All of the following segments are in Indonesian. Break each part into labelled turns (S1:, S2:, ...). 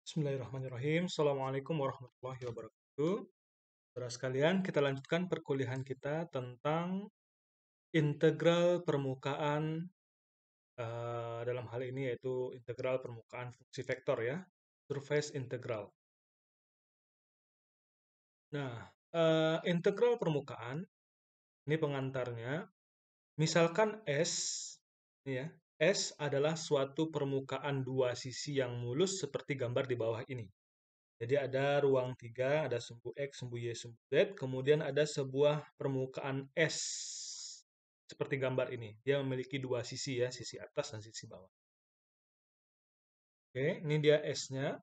S1: Bismillahirrahmanirrahim. Assalamualaikum warahmatullahi wabarakatuh. Saudara sekalian, kita lanjutkan perkuliahan kita tentang integral permukaan dalam hal ini yaitu integral permukaan fungsi vektor ya, surface integral. Nah, integral permukaan ini pengantarnya. Misalkan S, ini ya, S adalah suatu permukaan dua sisi yang mulus seperti gambar di bawah ini. Jadi ada ruang 3, ada sumbu X, sumbu Y, sumbu Z, kemudian ada sebuah permukaan S. Seperti gambar ini. Dia memiliki dua sisi ya, sisi atas dan sisi bawah. Oke, ini dia S-nya.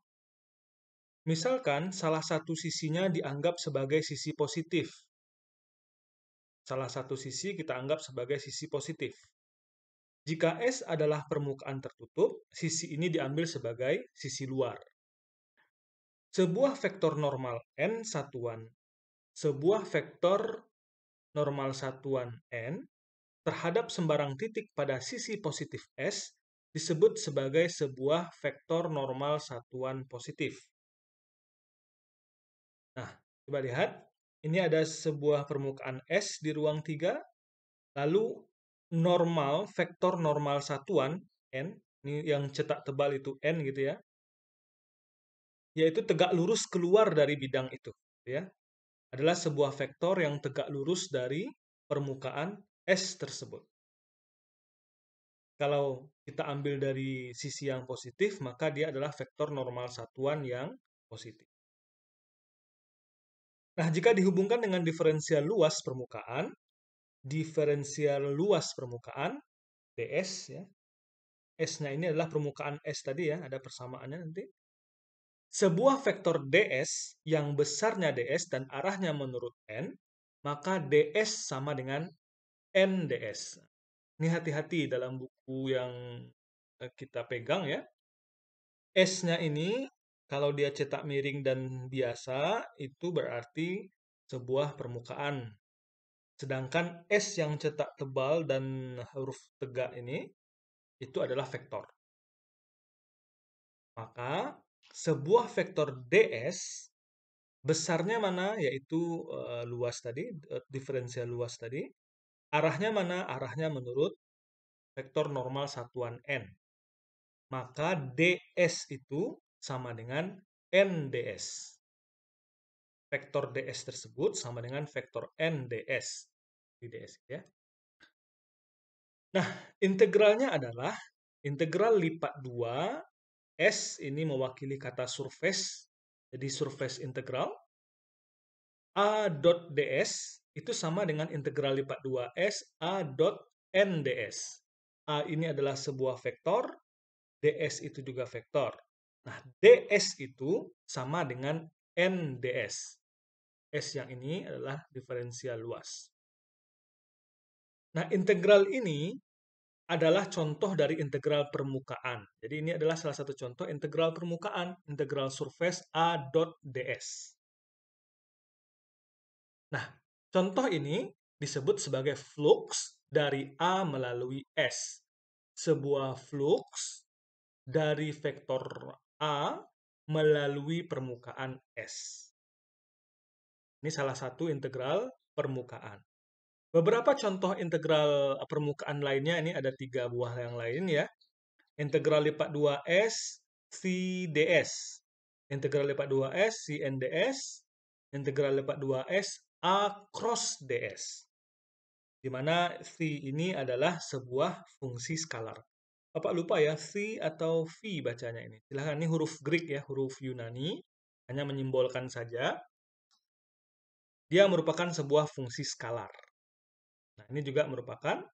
S1: Misalkan salah satu sisinya dianggap sebagai sisi positif. Salah satu sisi kita anggap sebagai sisi positif. Jika S adalah permukaan tertutup, sisi ini diambil sebagai sisi luar. Sebuah vektor normal n satuan N terhadap sembarang titik pada sisi positif S disebut sebagai sebuah vektor normal satuan positif. Nah, coba lihat. Ini ada sebuah permukaan S di ruang 3, lalu vektor normal satuan N, ini yang cetak tebal itu N gitu ya, yaitu tegak lurus keluar dari bidang itu, ya. Adalah sebuah vektor yang tegak lurus dari permukaan S tersebut. Kalau kita ambil dari sisi yang positif, maka dia adalah vektor normal satuan yang positif. Nah, jika dihubungkan dengan diferensial luas permukaan ds ya. S-nya ini adalah permukaan S tadi ya, ada persamaannya nanti. Sebuah vektor ds yang besarnya ds dan arahnya menurut n, maka ds sama dengan nds. Ini hati-hati dalam buku yang kita pegang ya. S-nya ini kalau dia cetak miring dan biasa itu berarti sebuah permukaan. Sedangkan S yang cetak tebal dan huruf tegak ini itu adalah vektor. Maka sebuah vektor ds besarnya mana, yaitu luas tadi, diferensial luas tadi. Arahnya mana? Arahnya menurut vektor normal satuan n. Maka ds itu sama dengan nds. Vektor ds tersebut sama dengan vektor nds di ds ya. Nah, integralnya adalah integral lipat 2 S ini mewakili kata surface, jadi surface integral. A dot ds itu sama dengan integral lipat 2 S A dot nds. A ini adalah sebuah vektor, ds itu juga vektor. Nah, ds itu sama dengan nds. S yang ini adalah diferensial luas. Nah, integral ini adalah contoh dari integral permukaan. Jadi ini adalah salah satu contoh integral permukaan, integral surface A dot ds. Nah, contoh ini disebut sebagai flux dari A melalui S. Sebuah flux dari vektor A melalui permukaan S. Ini salah satu integral permukaan. Beberapa contoh integral permukaan lainnya, ini ada 3 buah yang lain ya. Integral lipat 2S si ds. Integral lipat 2S si nds. Integral lipat 2S A cross ds. Di mana phi ini adalah sebuah fungsi skalar. Bapak lupa ya, phi atau phi bacanya ini. Silahkan, ini huruf Greek ya, huruf Yunani. Hanya menyimbolkan saja. Dia merupakan sebuah fungsi skalar. Nah, ini juga merupakan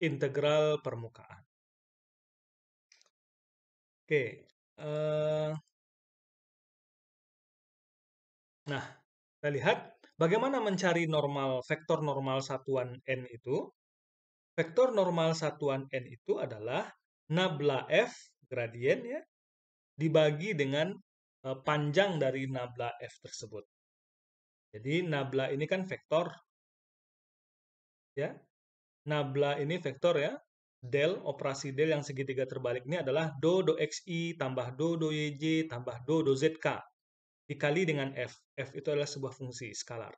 S1: integral permukaan. Oke. Nah, kita lihat bagaimana mencari vektor normal satuan n itu. Vektor normal satuan n itu adalah nabla f gradien ya dibagi dengan panjang dari nabla f tersebut. Jadi nabla ini kan vektor ya. Nabla ini vektor ya. Del, operasi del yang segitiga terbalik ini adalah do xi tambah do yj tambah do zk dikali dengan f. F itu adalah sebuah fungsi skalar.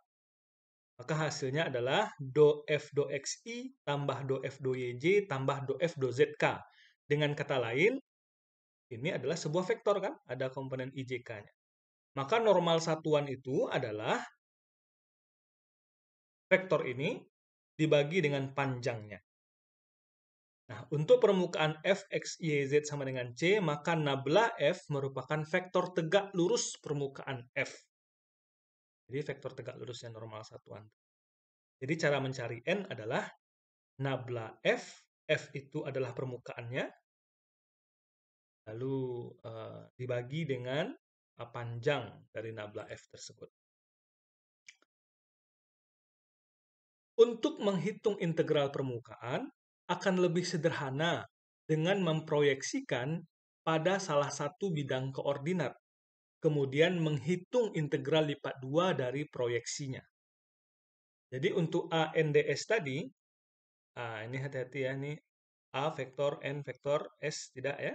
S1: Maka hasilnya adalah do f do xi tambah do f do yj tambah do f do zk. Dengan kata lain, ini adalah sebuah vektor kan, ada komponen ijk-nya. Maka normal satuan itu adalah vektor ini dibagi dengan panjangnya. Nah, untuk permukaan f, x, y, z sama dengan c, maka nabla f merupakan vektor tegak lurus permukaan f. Jadi vektor tegak lurusnya normal satuan. Jadi cara mencari n adalah nabla f, f itu adalah permukaannya, lalu dibagi dengan panjang dari nabla f tersebut. Untuk menghitung integral permukaan akan lebih sederhana dengan memproyeksikan pada salah satu bidang koordinat, kemudian menghitung integral lipat 2 dari proyeksinya. Jadi untuk a nds tadi, ini hati-hati ya, ini a vektor n vektor s tidak ya,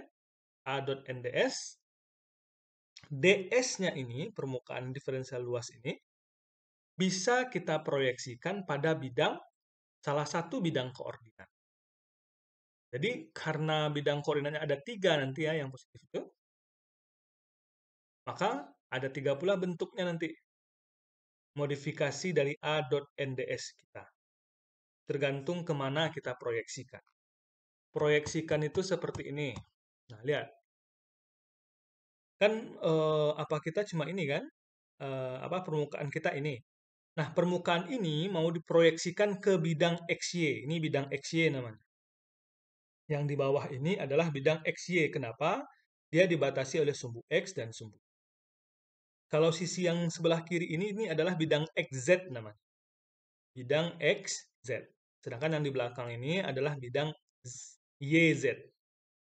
S1: a dot nds, ds-nya ini permukaan diferensial luas ini bisa kita proyeksikan pada bidang salah satu bidang koordinat. Jadi karena bidang koordinatnya ada 3 nanti ya yang positif itu, maka ada 3 pula bentuknya nanti modifikasi dari a dot nds kita. Tergantung kemana kita proyeksikan. Proyeksikan itu seperti ini. Nah, lihat. Kan apa kita cuma ini kan? Permukaan kita ini. Nah, permukaan ini mau diproyeksikan ke bidang XY. Ini bidang XY namanya. Yang di bawah ini adalah bidang XY. Kenapa? Dia dibatasi oleh sumbu X dan sumbu. Kalau sisi yang sebelah kiri ini adalah bidang XZ namanya. Bidang XZ. Sedangkan yang di belakang ini adalah bidang YZ.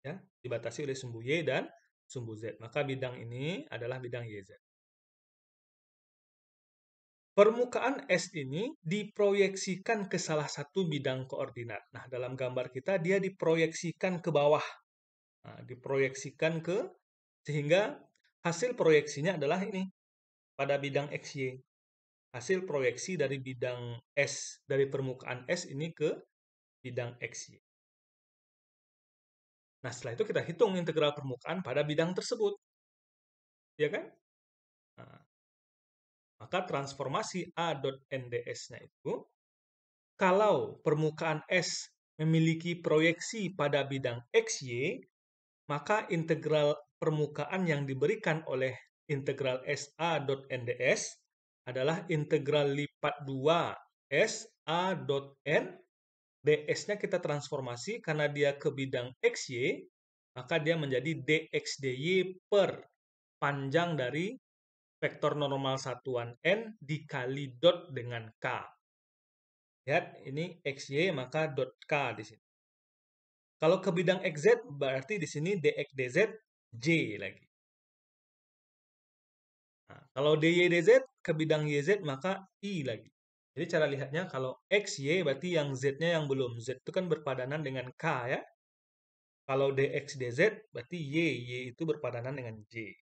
S1: Ya, dibatasi oleh sumbu Y dan sumbu Z. Maka bidang ini adalah bidang YZ. Permukaan S ini diproyeksikan ke salah satu bidang koordinat. Nah, dalam gambar kita dia diproyeksikan ke bawah. Nah, diproyeksikan ke, sehingga hasil proyeksinya adalah ini, pada bidang XY. Hasil proyeksi dari bidang S, dari permukaan S ini ke bidang XY. Nah, setelah itu kita hitung integral permukaan pada bidang tersebut. Ya kan? Nah, maka transformasi A dot nds-nya itu, kalau permukaan S memiliki proyeksi pada bidang XY, maka integral permukaan yang diberikan oleh integral SA dot nds adalah integral lipat 2 SA dot n, ds-nya kita transformasi karena dia ke bidang XY, maka dia menjadi dx dy per panjang dari vektor normal satuan n dikali dot dengan k. Lihat, ini xy maka dot k di sini. Kalau ke bidang xz berarti di sini dx dz j lagi. Nah, kalau dy dz ke bidang yz maka i lagi. Jadi cara lihatnya kalau xy berarti yang z-nya yang belum. Z itu kan berpadanan dengan k ya. Kalau dx dz berarti y itu berpadanan dengan j.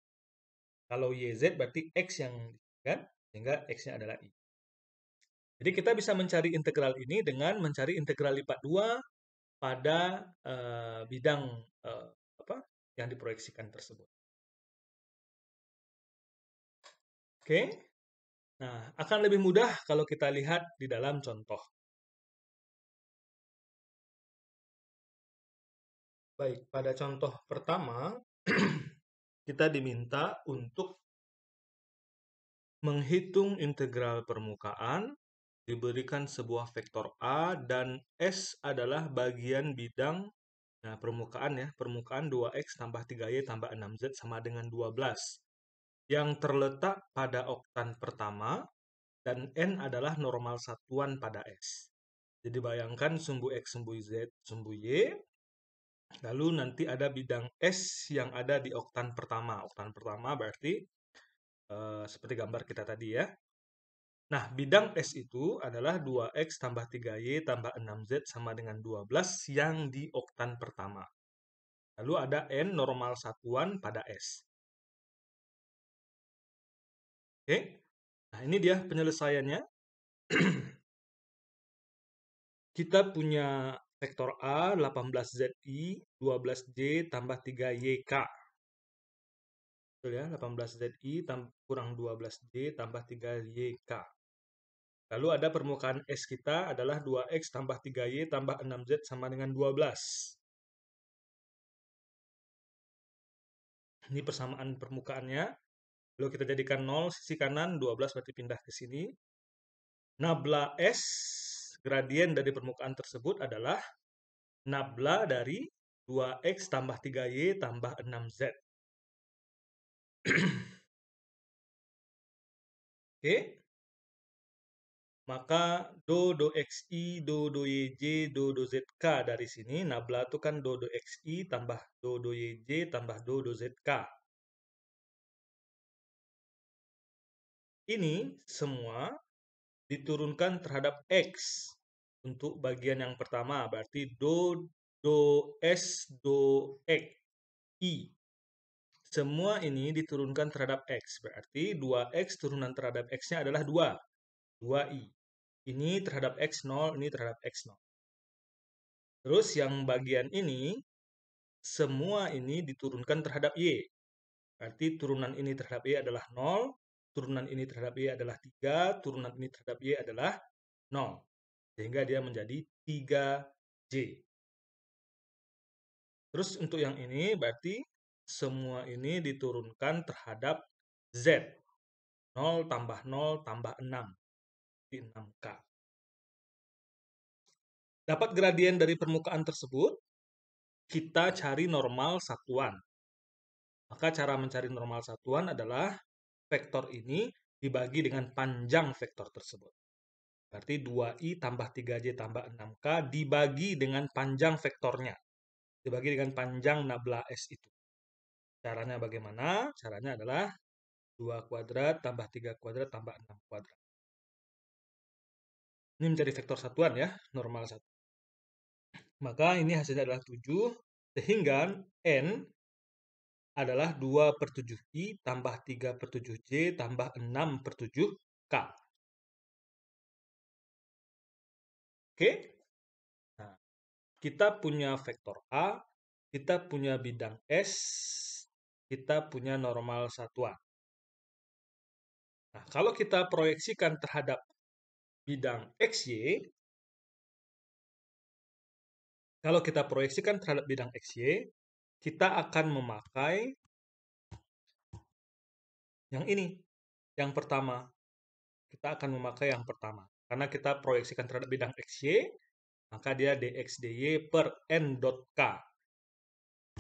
S1: Kalau yz berarti x yang kan, sehingga x-nya adalah i. Jadi kita bisa mencari integral ini dengan mencari integral lipat 2 pada bidang apa yang diproyeksikan tersebut. Oke. Nah, akan lebih mudah kalau kita lihat di dalam contoh. Baik, pada contoh pertama kita diminta untuk menghitung integral permukaan, diberikan sebuah vektor A dan S adalah bagian bidang, nah permukaan ya, permukaan 2X tambah 3Y tambah 6Z sama dengan 12. Yang terletak pada oktan pertama, dan N adalah normal satuan pada S. Jadi bayangkan sumbu X, sumbu Z, sumbu Y, lalu nanti ada bidang S yang ada di oktan pertama. Oktan pertama berarti seperti gambar kita tadi ya. Nah, bidang S itu adalah 2X tambah 3Y tambah 6Z sama dengan 12 yang di oktan pertama. Lalu ada N normal satuan pada S. Oke? Nah, ini dia penyelesaiannya. Kita punya vektor A 18ZI 12J tambah 3YK. Betul ya, 18ZI kurang 12J tambah 3YK. Lalu ada permukaan S kita adalah 2X tambah 3Y tambah 6Z sama dengan 12. Ini persamaan permukaannya. Lalu kita jadikan 0 sisi kanan, 12 berarti pindah ke sini. Nabla S, gradien dari permukaan tersebut adalah nabla dari 2X tambah 3Y tambah 6Z. Oke? Maka do XI, do YJ, do ZK dari sini. Nabla itu kan do XI tambah do YJ tambah do ZK. Ini semua diturunkan terhadap X untuk bagian yang pertama. Berarti do S, do X, I. Semua ini diturunkan terhadap X. Berarti 2X turunan terhadap X-nya adalah 2. 2I. Ini terhadap X0, ini terhadap X0. Terus yang bagian ini, semua ini diturunkan terhadap Y. Berarti turunan ini terhadap Y adalah 0, turunan ini terhadap Y adalah 3, turunan ini terhadap Y adalah 0. Sehingga dia menjadi 3J. Terus untuk yang ini berarti semua ini diturunkan terhadap Z. 0 tambah 0 tambah 6. Di 6K. Dapat gradien dari permukaan tersebut, kita cari normal satuan. Maka cara mencari normal satuan adalah vektor ini dibagi dengan panjang vektor tersebut. Berarti 2i tambah 3j tambah 6k dibagi dengan panjang vektornya. Dibagi dengan panjang nabla S itu. Caranya bagaimana? Caranya adalah 2 kuadrat tambah 3 kuadrat tambah 6 kuadrat. Ini menjadi vektor satuan ya, normal satu. Maka ini hasilnya adalah 7, sehingga N adalah 2 per 7i tambah 3 per 7j tambah 6 per 7k. Oke? Nah, kita punya vektor A, kita punya bidang S, kita punya normal satuan. Nah, kalau kita proyeksikan terhadap bidang XY, kita akan memakai yang ini, yang pertama. Kita akan memakai yang pertama. Karena kita proyeksikan terhadap bidang XY, maka dia dx dy per n dot k.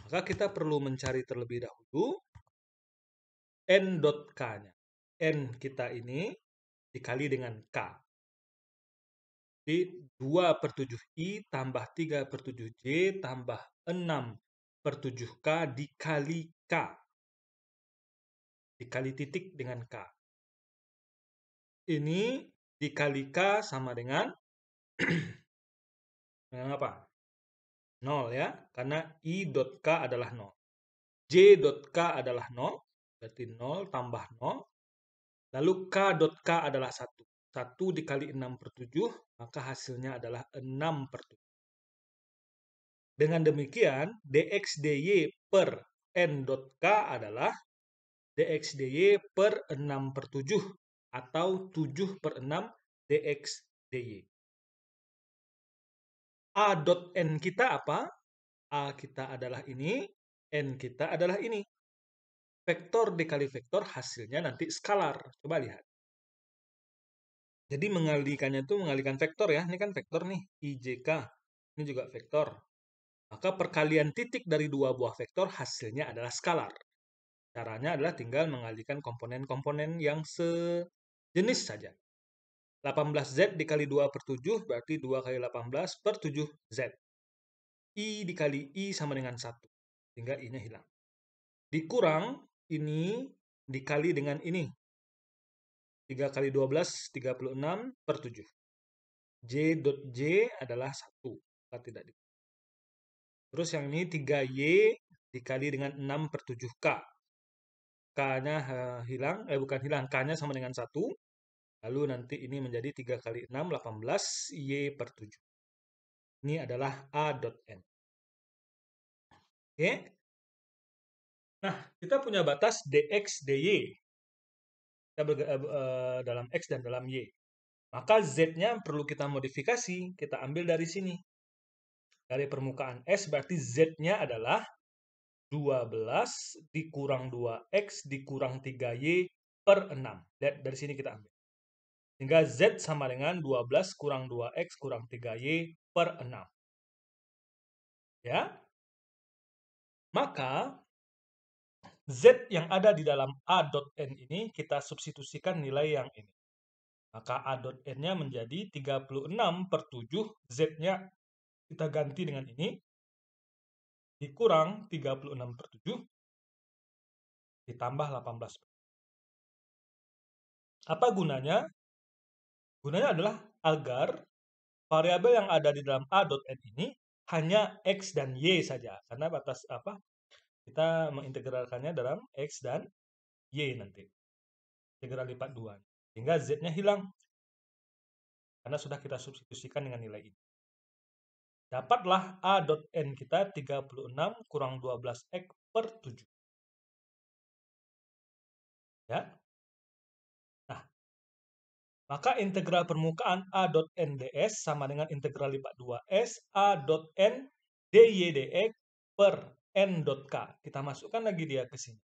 S1: Maka kita perlu mencari terlebih dahulu n dot k-nya. N kita ini dikali dengan k. Jadi 2 per 7i tambah 3 per 7j tambah 6 per 7k dikali k. Dikali titik dengan k. Ini dikali k sama dengan dengan apa? 0 ya, karena i dot k adalah 0. J dot k adalah 0, berarti 0 tambah 0. Lalu k dot k adalah 1. 1 dikali 6 per 7, maka hasilnya adalah 6 per 7. Dengan demikian, dx dy per n dot k adalah dx dy per 6 per 7, atau 7 per 6 dx dy. A dot n kita apa? A kita adalah ini, n kita adalah ini. Vektor dikali vektor hasilnya nanti skalar. Coba lihat. Jadi mengalihkannya itu mengalihkan vektor ya. Ini kan vektor nih, IJK. Ini juga vektor. Maka perkalian titik dari dua buah vektor hasilnya adalah skalar. Caranya adalah tinggal mengalihkan komponen-komponen yang sejenis saja. 18Z dikali 2 per 7 berarti 2 kali 18 per 7Z. I dikali I sama dengan 1. Sehingga I-nya hilang. Dikurang ini dikali dengan ini. 3 kali 12, 36/7. J.J adalah 1. Tidak di. Terus yang ini 3Y dikali dengan 6/7K. K-nya hilang, bukan hilang, K-nya sama dengan 1. Lalu nanti ini menjadi 3 kali 6, 18, Y/7. Ini adalah A.N. Oke. Nah, kita punya batas dx, dy. Kita dalam x dan dalam y. Maka z-nya perlu kita modifikasi. Kita ambil dari sini. Dari permukaan S berarti z-nya adalah 12 dikurang 2x dikurang 3y per 6. Dari sini kita ambil. Sehingga z sama dengan 12 kurang 2x kurang 3y per 6. Ya. Maka Z yang ada di dalam A.N ini kita substitusikan nilai yang ini. Maka A.N-nya menjadi 36/7, Z-nya kita ganti dengan ini, dikurang 36/7, ditambah 18. Apa gunanya? Gunanya adalah agar variabel yang ada di dalam A.N ini hanya X dan Y saja. Karena batas apa? Kita mengintegralkannya dalam X dan Y nanti. Integral lipat 2. Sehingga Z-nya hilang. Karena sudah kita substitusikan dengan nilai ini. Dapatlah A.N kita 36 kurang 12x/7. Ya. Nah, maka integral permukaan A.N ds sama dengan integral lipat 2S A.N dy dx per n.k. Kita masukkan lagi dia ke sini.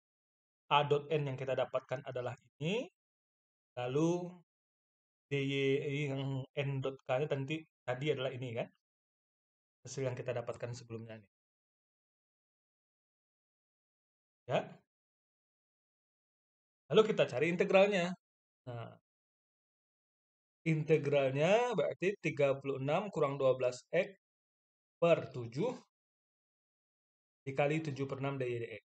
S1: A.N yang kita dapatkan adalah ini. Lalu dy yang n.k-nya tadi adalah ini kan. Hasil yang kita dapatkan sebelumnya ini. Ya. Lalu kita cari integralnya. Nah, integralnya berarti 36 kurang 12x per 7 dikali 7/6 dy dx.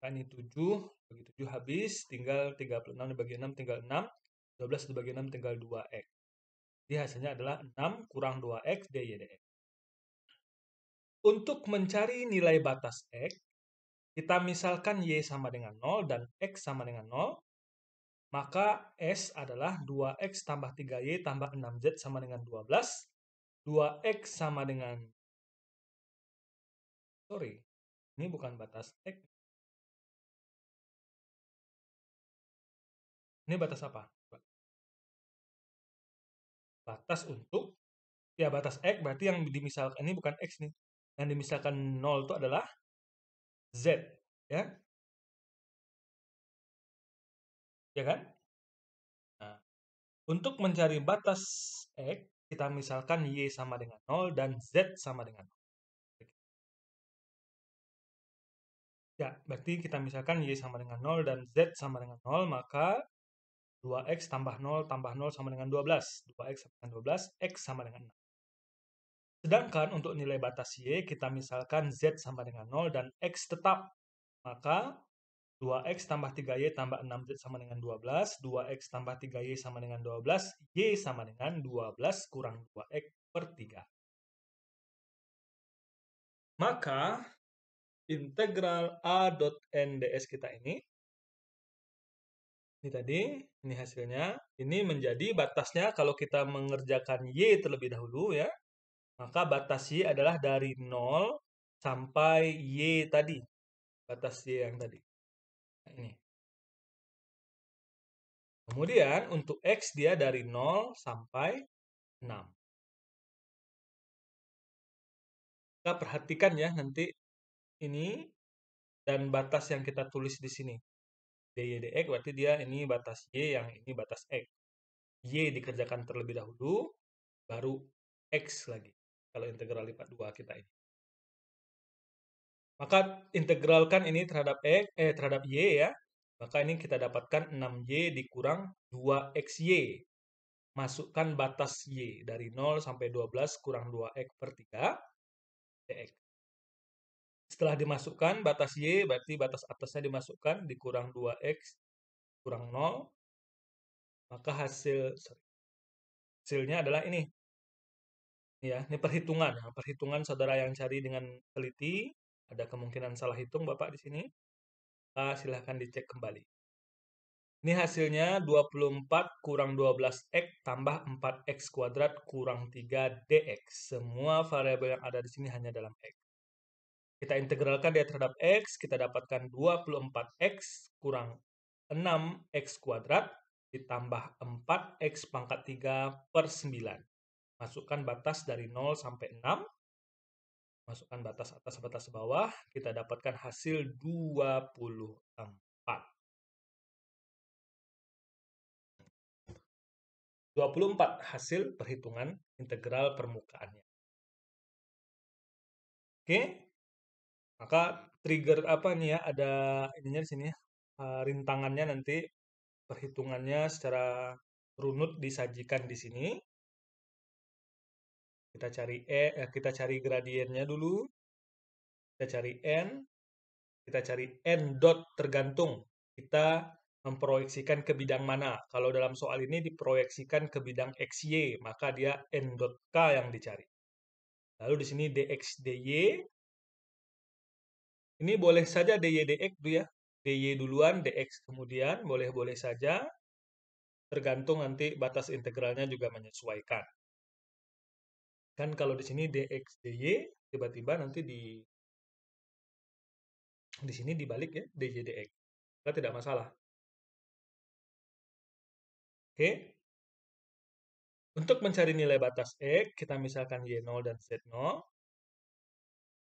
S1: Nah, ini 7 bagi 7 habis, tinggal 36 dibagi 6 tinggal 6, 12 dibagi 6 tinggal 2x. Jadi hasilnya adalah 6 kurang 2x dy dx. Untuk mencari nilai batas x, kita misalkan y sama dengan 0 dan x sama dengan 0, maka S adalah 2x tambah 3y tambah 6z sama dengan 12. 2x sama dengan, sorry, ini bukan batas X. Ini batas apa? Batas untuk, ya batas X berarti yang dimisalkan, ini bukan X nih. Yang dimisalkan 0 itu adalah Z. Ya. Ya kan? Nah, untuk mencari batas X, kita misalkan Y sama dengan 0 dan Z sama dengan 0. Ya, berarti kita misalkan Y sama dengan 0 dan Z sama dengan 0, maka 2x tambah 0 sama dengan 12. 2x sama dengan 12, x sama dengan 6. Sedangkan untuk nilai batas Y, kita misalkan Z sama dengan 0 dan X tetap. Maka 2x tambah 3Y tambah 6Z sama dengan 12. 2x tambah 3Y sama dengan 12. Y sama dengan 12 kurang 2x per 3. Maka integral A.N ds kita ini tadi, ini hasilnya. Ini menjadi batasnya kalau kita mengerjakan Y terlebih dahulu ya. Maka batas Y adalah dari 0 sampai Y tadi. Batas Y yang tadi. Nah, ini. Kemudian untuk X dia dari 0 sampai 6. Kita perhatikan ya nanti ini dan batas yang kita tulis di sini. dy dx berarti dia ini batas Y, yang ini batas X. Y dikerjakan terlebih dahulu, baru X lagi. Kalau integral lipat 2 kita ini. Maka integralkan ini terhadap terhadap Y ya. Maka ini kita dapatkan 6Y dikurang 2XY. Masukkan batas Y dari 0 sampai 12 kurang 2X per 3 dx. Setelah dimasukkan batas Y, berarti batas atasnya dimasukkan, dikurang 2X kurang 0. Maka hasilnya adalah ini. Ya, ini perhitungan. Nah, perhitungan saudara yang cari dengan teliti, ada kemungkinan salah hitung Bapak di sini. Silahkan dicek kembali. Ini hasilnya 24 kurang 12x tambah 4x kuadrat kurang 3dx. Semua variabel yang ada di sini hanya dalam x. Kita integralkan dia terhadap x, kita dapatkan 24x kurang 6x kuadrat ditambah 4x pangkat 3 per 9. Masukkan batas dari 0 sampai 6. Masukkan batas atas batas bawah, kita dapatkan hasil 24. 24 hasil perhitungan integral permukaannya. Oke, maka trigger apa nih ya, ada ininya di sini ya, rintangannya nanti perhitungannya secara runut disajikan di sini. Kita cari gradiennya dulu, kita cari n, kita cari n dot tergantung kita memproyeksikan ke bidang mana. Kalau dalam soal ini diproyeksikan ke bidang XY, maka dia n dot k yang dicari. Lalu di sini dx dy, ini boleh saja dy dx tuh ya, dy duluan, dx kemudian, boleh-boleh saja, tergantung nanti batas integralnya juga menyesuaikan. Kan kalau di sini dx dy, tiba-tiba nanti di sini dibalik ya, dy dx. Kita tidak masalah. Oke. Untuk mencari nilai batas X, kita misalkan Y0 dan Z0.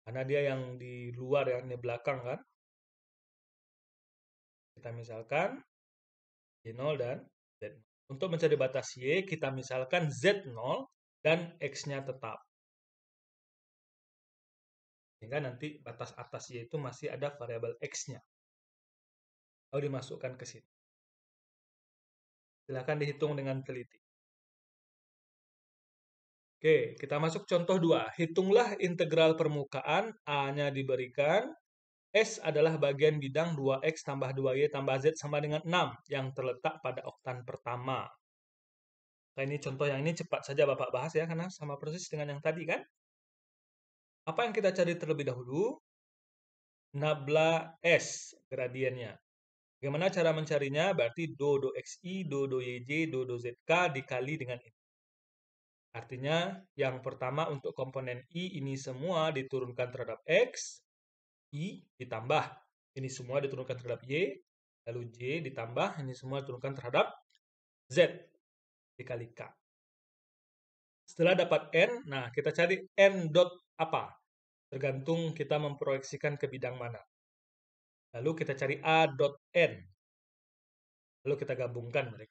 S1: Karena dia yang di luar, yang di belakang kan. Kita misalkan Y0 dan Z0. Untuk mencari batas Y, kita misalkan Z0 dan X-nya tetap. Sehingga nanti batas atas Y itu masih ada variabel X-nya. Lalu dimasukkan ke sini. Silahkan dihitung dengan teliti. Oke, kita masuk contoh 2. Hitunglah integral permukaan, A-nya diberikan, S adalah bagian bidang 2X tambah 2Y tambah Z sama dengan 6 yang terletak pada oktan pertama. Nah, ini contoh yang ini cepat saja Bapak bahas ya, karena sama persis dengan yang tadi kan. Apa yang kita cari terlebih dahulu? Nabla S, gradiennya. Bagaimana cara mencarinya? Berarti do XI, do YJ, do ZK dikali dengan ini. Artinya, yang pertama untuk komponen I ini semua diturunkan terhadap X, I ditambah. Ini semua diturunkan terhadap Y, lalu J ditambah, ini semua diturunkan terhadap Z dikali K. Setelah dapat N, nah kita cari N dot apa? Tergantung kita memproyeksikan ke bidang mana. Lalu kita cari A dot N. Lalu kita gabungkan mereka.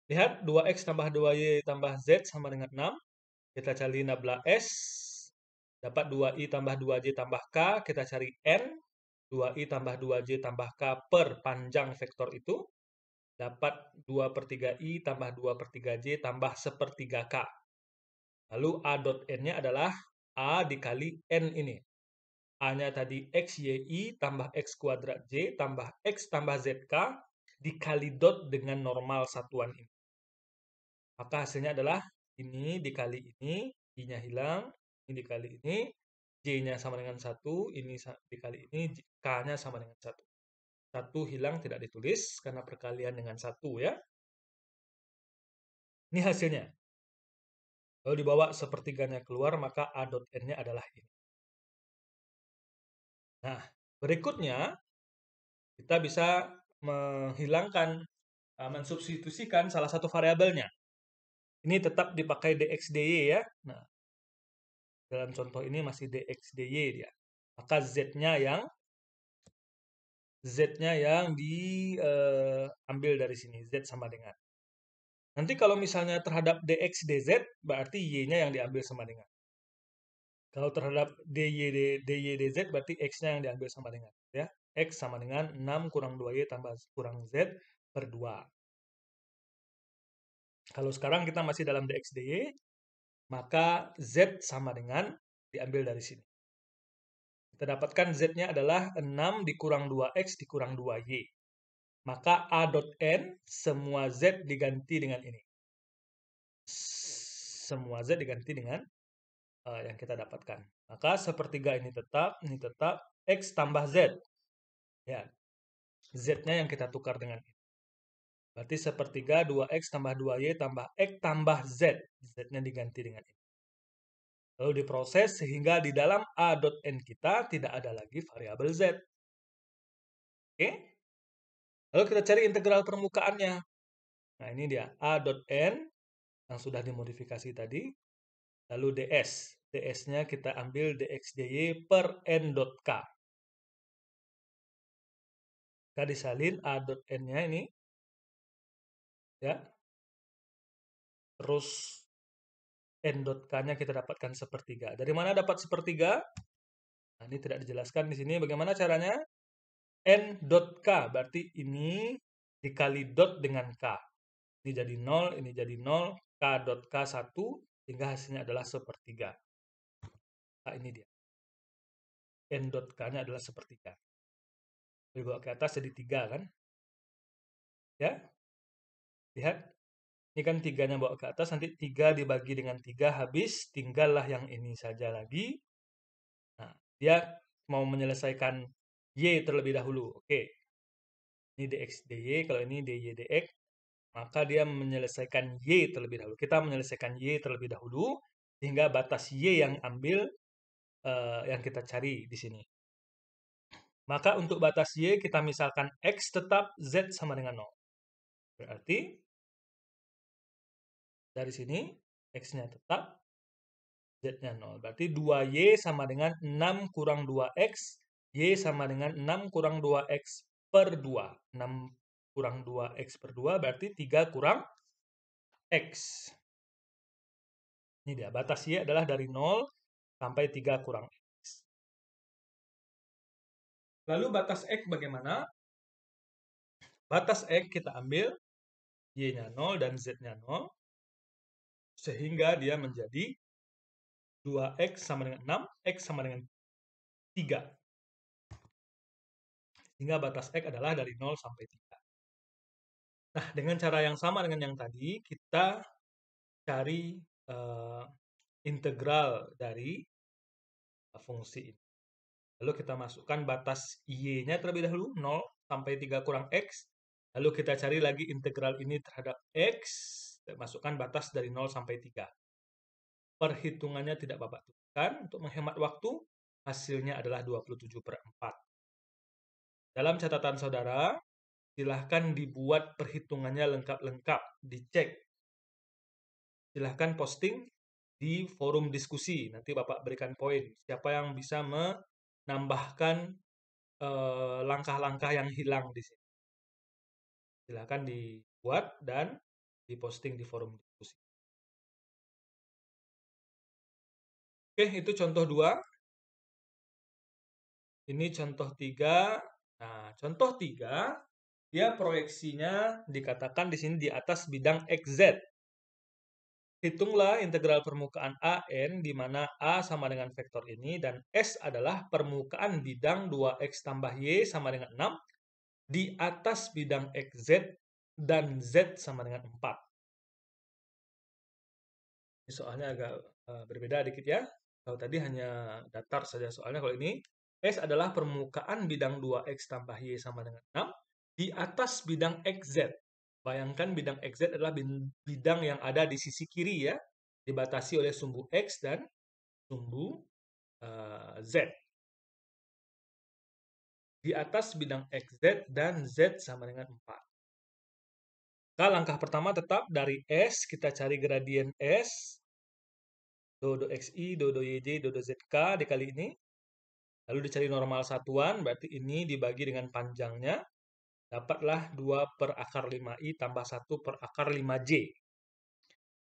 S1: Lihat, 2X tambah 2Y tambah Z sama dengan 6. Kita cari nabla S. Dapat 2I tambah 2J tambah K. Kita cari N. 2I tambah 2J tambah K per panjang vektor itu. Dapat 2 per 3I tambah 2 per 3J tambah 1/3 K. Lalu A dot N-nya adalah A dikali N ini. A-nya tadi XYI tambah X kuadrat J tambah X tambah ZK dikali dot dengan normal satuan ini. Maka hasilnya adalah ini dikali ini, I-nya hilang, ini dikali ini, J-nya sama dengan 1, ini dikali ini, K-nya sama dengan 1. 1 hilang tidak ditulis karena perkalian dengan 1 ya. Ini hasilnya. Lalu dibawa sepertiganya keluar, maka A dot N-nya adalah ini. Nah, berikutnya kita bisa menghilangkan, mensubstitusikan salah satu variabelnya. Ini tetap dipakai dx dy ya. Nah, dalam contoh ini masih dx dy dia. Maka z-nya yang diambil dari sini, z sama dengan. Nanti kalau misalnya terhadap dx dz, berarti y-nya yang diambil sama dengan. Kalau terhadap dy dz, berarti x-nya yang diambil sama dengan. Ya. X sama dengan 6 kurang 2y tambah kurang z per 2. Kalau sekarang kita masih dalam dx dy, maka z sama dengan diambil dari sini. Kita dapatkan z-nya adalah 6 dikurang 2x dikurang 2y. maka A dot N semua Z diganti dengan ini. Semua Z diganti dengan yang kita dapatkan. Maka sepertiga ini tetap, X tambah Z. Ya, Z-nya yang kita tukar dengan ini. Berarti sepertiga 2X tambah 2Y tambah X tambah Z. Z-nya diganti dengan ini. Lalu diproses sehingga di dalam A dot N kita tidak ada lagi variabel Z. Oke? Lalu kita cari integral permukaannya. Nah, ini dia. A dot N yang sudah dimodifikasi tadi. Lalu ds. ds-nya kita ambil dx dy per n dot k. Kita disalin A dot N-nya ini. Ya. Terus n dot k-nya kita dapatkan sepertiga. Dari mana dapat sepertiga? Nah, ini tidak dijelaskan di sini. Bagaimana caranya? N dot k. Berarti ini dikali dot dengan k. Ini jadi 0, ini jadi 0. K dot k 1. Sehingga hasilnya adalah sepertiga. Nah, ini dia. N dot k-nya adalah sepertiga. Dibawa ke atas jadi 3 kan? Ya, lihat. Ini kan 3-nya bawa ke atas, nanti 3 dibagi dengan 3 habis, tinggallah yang ini saja lagi. Nah, dia mau menyelesaikan Y terlebih dahulu. Oke. Ini dx dy, kalau ini dy dx, maka dia menyelesaikan Y terlebih dahulu. Kita menyelesaikan Y terlebih dahulu, sehingga batas Y yang ambil yang kita cari di sini. Maka untuk batas Y kita misalkan X tetap, Z sama dengan 0. Berarti dari sini X-nya tetap, Z-nya 0. Berarti 2Y sama dengan 6 kurang 2X. Y sama dengan 6 kurang 2X per 2. 6 kurang 2X per 2 berarti 3 kurang X. Ini dia, batas Y adalah dari 0 sampai 3 kurang X. Lalu batas X bagaimana? Batas X kita ambil Y-nya 0 dan Z-nya 0. Sehingga dia menjadi 2X sama dengan 6, X sama dengan 3. Sehingga batas X adalah dari 0 sampai 3. Nah, dengan cara yang sama dengan yang tadi, kita cari integral dari fungsi ini. Lalu kita masukkan batas Y-nya terlebih dahulu, 0 sampai 3 kurang X. Lalu kita cari lagi integral ini terhadap X, masukkan batas dari 0 sampai 3. Perhitungannya tidak Bapak tuliskan untuk menghemat waktu, hasilnya adalah 27/4. Dalam catatan saudara, silahkan dibuat perhitungannya lengkap-lengkap, dicek. Silahkan posting di forum diskusi. Nanti Bapak berikan poin. Siapa yang bisa menambahkan langkah-langkah yang hilang di sini. Silahkan dibuat dan diposting di forum diskusi. Oke, itu contoh 2. Ini contoh 3. Nah, contoh 3, dia proyeksinya dikatakan di sini di atas bidang XZ. Hitunglah integral permukaan AN di mana A sama dengan vektor ini dan S adalah permukaan bidang 2X tambah Y sama dengan 6 di atas bidang XZ dan Z sama dengan 4. Ini soalnya agak berbeda dikit ya. Kalau tadi hanya datar saja soalnya, kalau ini S adalah permukaan bidang 2X tambah Y sama dengan 6 di atas bidang XZ. Bayangkan bidang XZ adalah bidang yang ada di sisi kiri ya, dibatasi oleh sumbu X dan sumbu Z. Di atas bidang XZ dan Z sama dengan 4. Maka langkah pertama tetap dari S, kita cari gradien S, do XI, do YJ, do ZK dikali ini. Lalu dicari normal satuan, berarti ini dibagi dengan panjangnya. Dapatlah 2 per akar 5i tambah 1 per akar 5j.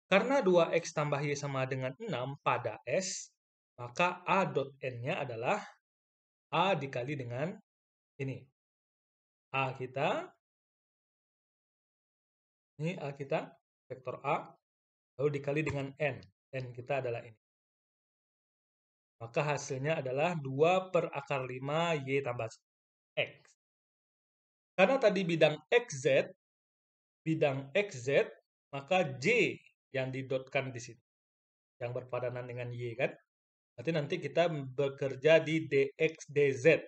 S1: Karena 2x tambah y sama dengan 6 pada S, maka A dot N-nya adalah A dikali dengan ini. A kita, ini A kita, vektor A, lalu dikali dengan N. N kita adalah ini. Maka hasilnya adalah 2 per akar 5 Y tambah X. Karena tadi bidang XZ, maka J yang didotkan di sini, yang berpadanan dengan Y kan. Berarti nanti kita bekerja di DX, DZ.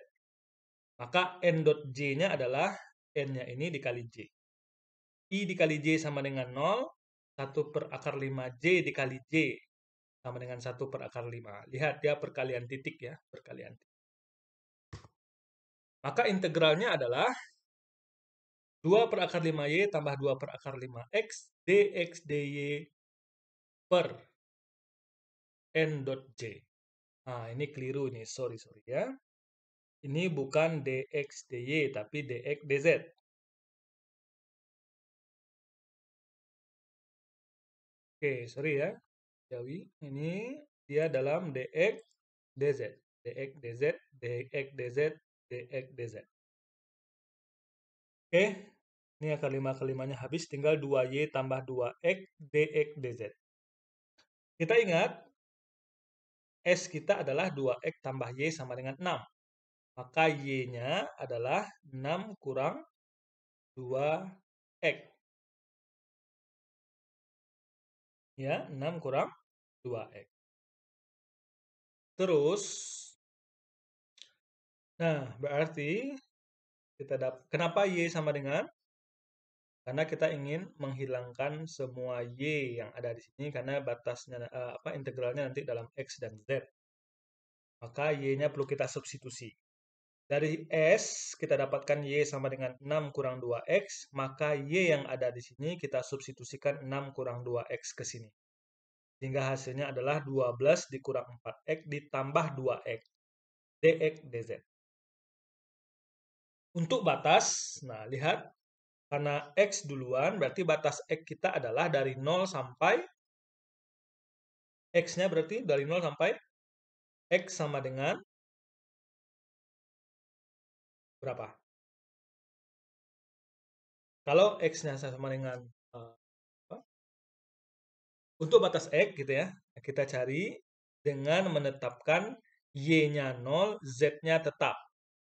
S1: Maka N dot J-nya adalah N-nya ini dikali J. I dikali J sama dengan 0, 1 per akar 5J dikali J sama dengan 1 per akar 5. Lihat, dia perkalian titik ya, perkalian titik. Maka integralnya adalah 2 per akar 5Y tambah 2 per akar 5X dx dy per N dot J. Nah, ini keliru ini, sorry ya. Ini bukan dx dy, tapi dx dz. Oke, sorry ya. Jawi, ini dia dalam dx dz. dx dz, dx dz, dx dz. Oke, ini akar 5 kelimanya habis, tinggal 2y tambah 2x dx dz. Kita ingat, S kita adalah 2x tambah y sama dengan 6. Maka y-nya adalah 6 kurang 2x. Ya, 6 kurang 2x. Terus, nah berarti kenapa y sama dengan? Karena kita ingin menghilangkan semua y yang ada di sini karena batasnya integralnya nanti dalam x dan z. Maka y-nya perlu kita substitusi. Dari S kita dapatkan Y sama dengan 6 kurang 2X, maka Y yang ada di sini kita substitusikan 6 kurang 2X ke sini. Sehingga hasilnya adalah 12 dikurang 4X ditambah 2X. dx dz. Untuk batas, nah lihat, karena X duluan, berarti batas X kita adalah dari 0 sampai, X-nya berarti dari 0 sampai X sama dengan berapa? Kalau X-nya sama dengan untuk batas X gitu ya, kita cari dengan menetapkan Y-nya 0, Z-nya tetap.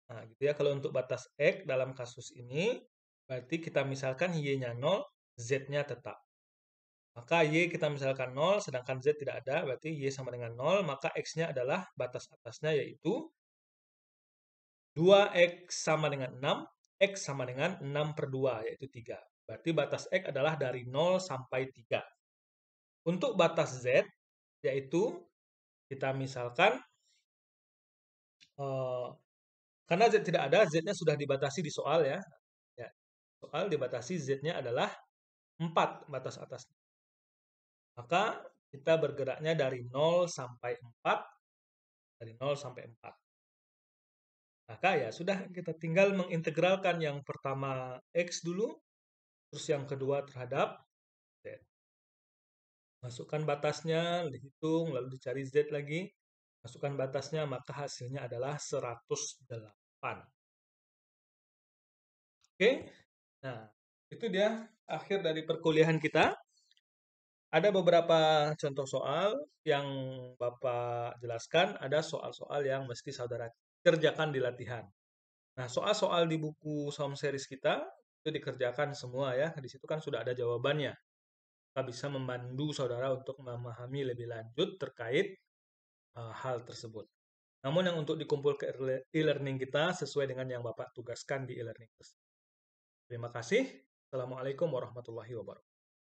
S1: Nah, gitu ya. Kalau untuk batas X dalam kasus ini, berarti kita misalkan Y-nya 0, Z-nya tetap. Maka Y kita misalkan 0, sedangkan Z tidak ada, berarti Y sama dengan 0, maka X-nya adalah batas atasnya yaitu 2X sama dengan 6, X sama dengan 6 per 2, yaitu 3. Berarti batas X adalah dari 0 sampai 3. Untuk batas Z, yaitu kita misalkan, karena Z tidak ada, Z-nya sudah dibatasi di soal ya. Ya, soal dibatasi Z-nya adalah 4 batas atas. Maka kita bergeraknya dari 0 sampai 4, dari 0 sampai 4. Maka ya sudah, kita tinggal mengintegralkan yang pertama X dulu, terus yang kedua terhadap Z. Masukkan batasnya, dihitung, lalu dicari Z lagi. Masukkan batasnya, maka hasilnya adalah 108. Oke, nah itu dia akhir dari perkuliahan kita. Ada beberapa contoh soal yang Bapak jelaskan, ada soal-soal yang mesti saudara kerjakan di latihan. Nah, soal-soal di buku Sound Series kita itu dikerjakan semua ya. Di situ kan sudah ada jawabannya. Kita bisa membantu saudara untuk memahami lebih lanjut terkait hal tersebut. Namun yang untuk dikumpul ke e-learning kita sesuai dengan yang Bapak tugaskan di e-learning tersebut. Terima kasih. Assalamualaikum warahmatullahi wabarakatuh.